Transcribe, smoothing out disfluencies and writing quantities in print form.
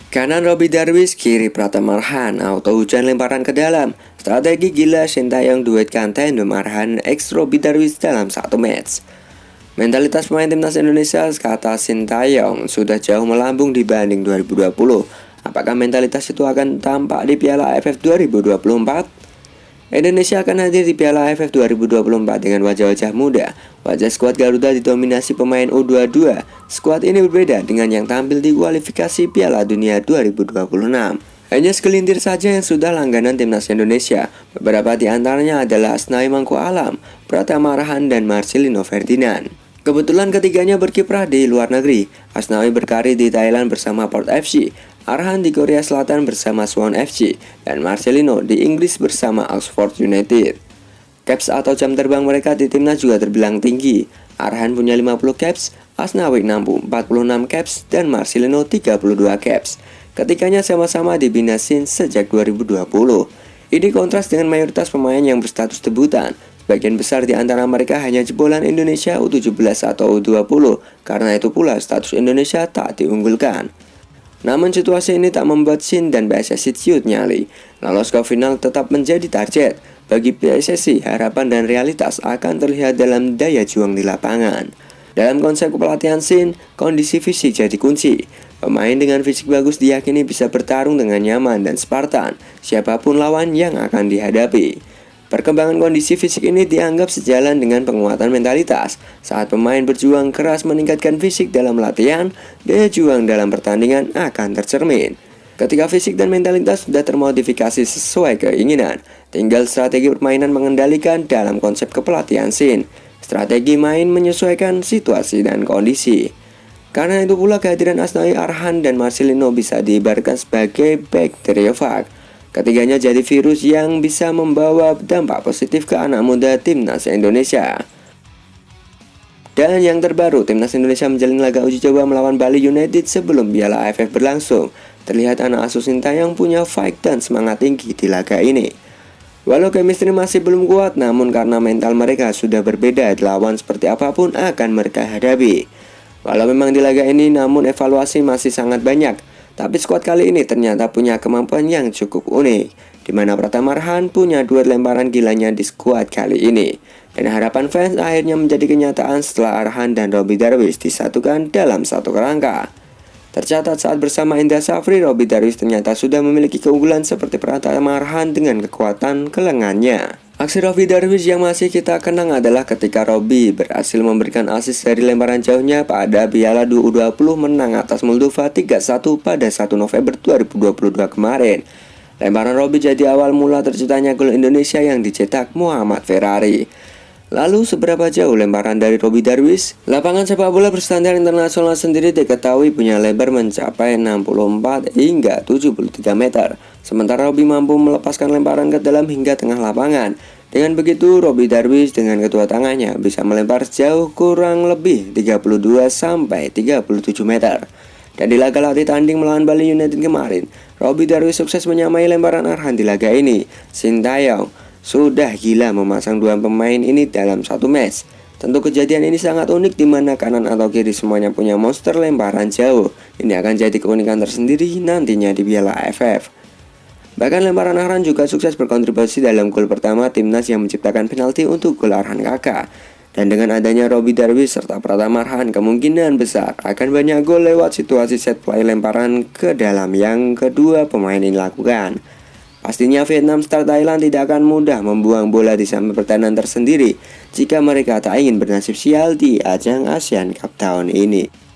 Kanan Robby Darwish, kiri Pratama Arhan, auto hujan lemparan ke dalam. Strategi gila Sintayong duetkan tandem Arhan x Robby Darwish dalam satu match. Mentalitas pemain timnas Indonesia, kata Sintayong, sudah jauh melambung dibanding 2020. Apakah mentalitas itu akan tampak di Piala AFF 2024? Indonesia akan hadir di Piala AFF 2024 dengan wajah-wajah muda. Wajah skuad Garuda didominasi pemain U22. Skuad ini berbeda dengan yang tampil di kualifikasi Piala Dunia 2026. Hanya segelintir saja yang sudah langganan timnas Indonesia. Beberapa di antaranya adalah Asnawi Mangku Alam, Pratama Arhan, dan Marcelino Ferdinand. Kebetulan ketiganya berkiprah di luar negeri. Asnawi berkarir di Thailand bersama Port FC, Arhan di Korea Selatan bersama Suwon FC, dan Marcelino di Inggris bersama Oxford United. Caps atau jam terbang mereka di timnas juga terbilang tinggi. Arhan punya 50 caps, Asnawi 46 caps, dan Marcelino 32 caps. Ketiganya sama-sama dibina Shin sejak 2020. Ini kontras dengan mayoritas pemain yang berstatus debutan. Sebagian besar di antara mereka hanya jebolan Indonesia U17 atau U20, karena itu pula status Indonesia tak diunggulkan. Namun situasi ini tak membuat Shin dan PSSI ciut nyali. Lolos ke final tetap menjadi target. Bagi PSSI, harapan dan realitas akan terlihat dalam daya juang di lapangan. Dalam konsep kepelatihan Shin, kondisi fisik jadi kunci. Pemain dengan fisik bagus diyakini bisa bertarung dengan nyaman dan Spartan, siapapun lawan yang akan dihadapi. Perkembangan kondisi fisik ini dianggap sejalan dengan penguatan mentalitas. Saat pemain berjuang keras meningkatkan fisik dalam latihan, daya juang dalam pertandingan akan tercermin. Ketika fisik dan mentalitas sudah termodifikasi sesuai keinginan, tinggal strategi permainan mengendalikan dalam konsep kepelatihan Shin. Strategi main menyesuaikan situasi dan kondisi. Karena itu pula kehadiran Asnawi, Arhan, dan Marcelino bisa diibaratkan sebagai bakteriofag. Ketiganya jadi virus yang bisa membawa dampak positif ke anak muda timnas Indonesia. Dan yang terbaru, timnas Indonesia menjalin laga uji coba melawan Bali United sebelum Piala AFF berlangsung. Terlihat anak asuh Sintayong punya fight dan semangat tinggi di laga ini. Walau chemistry masih belum kuat, namun karena mental mereka sudah berbeda, lawan seperti apapun akan mereka hadapi. Walau memang di laga ini, namun evaluasi masih sangat banyak. Tapi skuad kali ini ternyata punya kemampuan yang cukup unik, di mana Pratama Arhan punya duet lemparan gilanya di skuad kali ini. Dan harapan fans akhirnya menjadi kenyataan setelah Arhan dan Robby Darwish disatukan dalam satu kerangka. Tercatat saat bersama Indra Safri, Robby Darwish ternyata sudah memiliki keunggulan seperti Pratama Arhan dengan kekuatan ke lengannya. Aksi Robby Darwish yang masih kita kenang adalah ketika Robby berhasil memberikan assist dari lemparan jauhnya pada Piala U20 menang atas Moldova 3-1 pada 1 November 2022 kemarin. Lemparan Robby jadi awal mula terciptanya gol Indonesia yang dicetak Muhammad Ferrari. Lalu seberapa jauh lemparan dari Robby Darwish? Lapangan sepak bola berstandar internasional sendiri diketahui punya lebar mencapai 64 hingga 73 meter. Sementara Robby mampu melepaskan lemparan ke dalam hingga tengah lapangan. Dengan begitu, Robby Darwish dengan kedua tangannya bisa melempar sejauh kurang lebih 32-37 meter. Dan di laga latih tanding melawan Bali United kemarin, Robby Darwish sukses menyamai lemparan Arhan di laga ini. Sintayong sudah gila memasang dua pemain ini dalam satu match. Tentu kejadian ini sangat unik di mana kanan atau kiri semuanya punya monster lemparan jauh. Ini akan jadi keunikan tersendiri nantinya di Piala AFF. Bahkan lemparan Arhan juga sukses berkontribusi dalam gol pertama timnas yang menciptakan penalti untuk gol Arhan kakak. Dan dengan adanya Robby Darwish serta Pratama Arhan, kemungkinan besar akan banyak gol lewat situasi set play lemparan ke dalam yang kedua pemain ini lakukan. Pastinya Vietnam Star Thailand tidak akan mudah membuang bola di samping pertahanan tersendiri jika mereka tak ingin bernasib sial di ajang Asian Cup tahun ini.